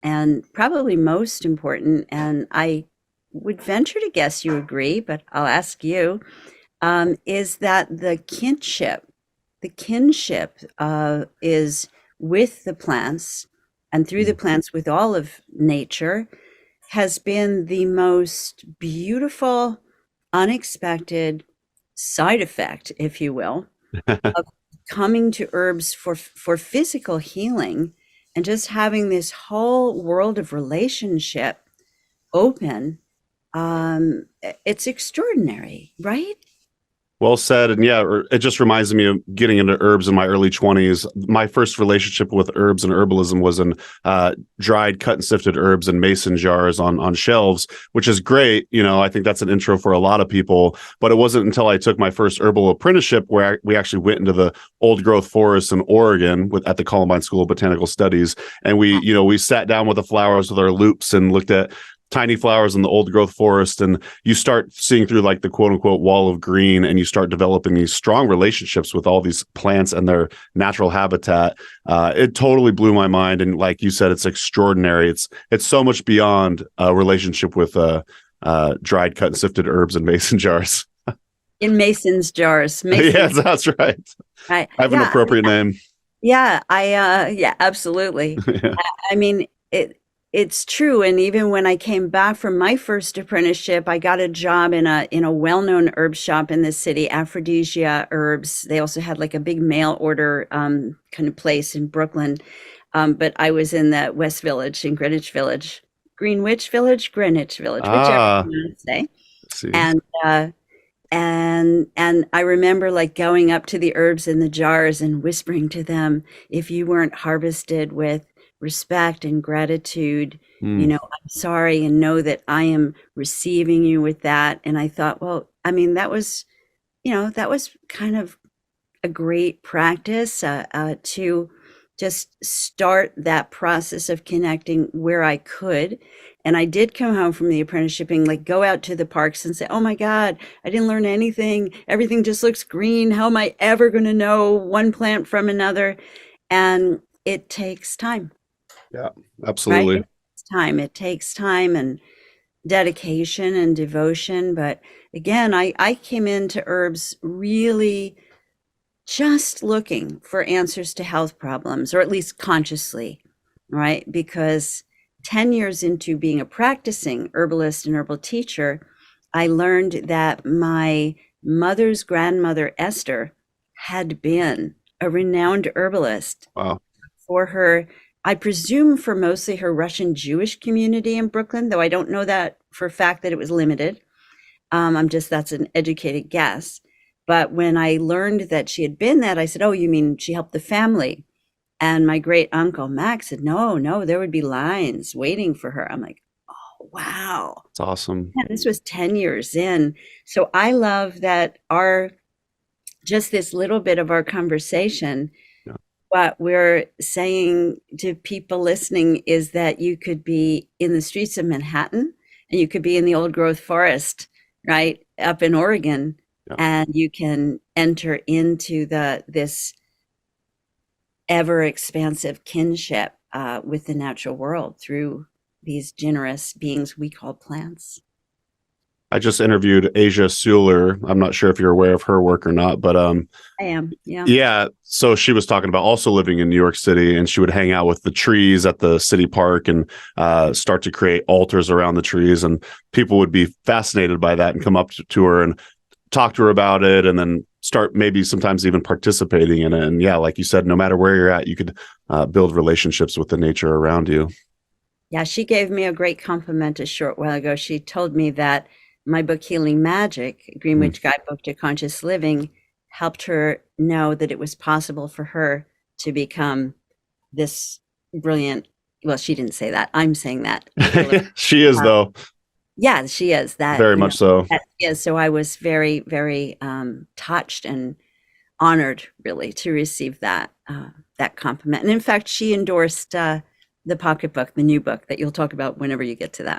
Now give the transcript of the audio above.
and probably most important, and I would venture to guess you agree, but I'll ask you, is that the kinship is with the plants and through the Mm. plants with all of nature has been the most beautiful, unexpected side effect, if you will, of coming to herbs for physical healing and just having this whole world of relationship open. It's extraordinary, right? Well said. And yeah, it just reminds me of getting into herbs in my early 20s. My first relationship with herbs and herbalism was in dried, cut and sifted herbs in mason jars on shelves, which is great. You know, I think that's an intro for a lot of people. But it wasn't until I took my first herbal apprenticeship where we actually went into the old growth forests in Oregon at the Columbine School of Botanical Studies. And we sat down with the flowers with our loops and looked at tiny flowers in the old growth forest, and you start seeing through like the quote unquote wall of green, and you start developing these strong relationships with all these plants and their natural habitat. It totally blew my mind, and like you said, it's extraordinary. It's so much beyond a relationship with dried, cut and sifted herbs and mason jars. In mason's jars, Yes, mason's. that's right. I, I have an yeah, appropriate name. yeah, absolutely. Yeah. I mean, it's true. And even when I came back from my first apprenticeship, I got a job in a well-known herb shop in the city, Aphrodisia Herbs. They also had like a big mail order kind of place in Brooklyn. But I was in the West Village in Greenwich Village, Greenwich Village, whichever Ah, you want to say. let's see. And and I remember like going up to the herbs in the jars and whispering to them, if you weren't harvested with respect and gratitude, Hmm. I'm sorry, and know that I am receiving you with that. And I thought, well, I mean, that was kind of a great practice to just start that process of connecting where I could. And I did come home from the apprenticeship and like go out to the parks and say, oh my God, I didn't learn anything. Everything just looks green. How am I ever going to know one plant from another? And it takes time, Yeah, right? absolutely. It takes time and dedication and devotion. But again, I came into herbs really just looking for answers to health problems, or at least consciously, right? Because 10 years into being a practicing herbalist and herbal teacher, I learned that my mother's grandmother, Esther, had been a renowned herbalist Wow. for her, I presume for mostly her Russian Jewish community in Brooklyn, though I don't know that for a fact that it was limited. That's an educated guess. But when I learned that she had been that, I said, oh, you mean she helped the family? And my great uncle Max said, no, no, there would be lines waiting for her. I'm like, oh, wow. It's awesome. Yeah, this was 10 years in. So I love that just this little bit of our conversation, Yeah. what we're saying to people listening is that you could be in the streets of Manhattan and you could be in the old growth forest, right, up in Oregon, Yeah. and you can enter into this ever expansive kinship with the natural world through these generous beings we call plants. I just interviewed Asia Suler. I'm not sure if you're aware of her work or not, but I am, yeah. yeah. So she was talking about also living in New York City, and she would hang out with the trees at the city park and start to create altars around the trees, and people would be fascinated by that and come up to her and talk to her about it, and then start maybe sometimes even participating in it. And yeah, like you said, no matter where you're at, you could build relationships with the nature around you. Yeah, she gave me a great compliment a short while ago. She told me that my book, Healing Magic, Mm. Greenwich Guidebook to Conscious Living, helped her know that it was possible for her to become this brilliant, well, she didn't say that. I'm saying that. She is, Uh, though, yeah, she is that, very much so. that is. So I was very, very touched and honored really to receive that compliment. And in fact, she endorsed the pocketbook, the new book that you'll talk about whenever you get to that.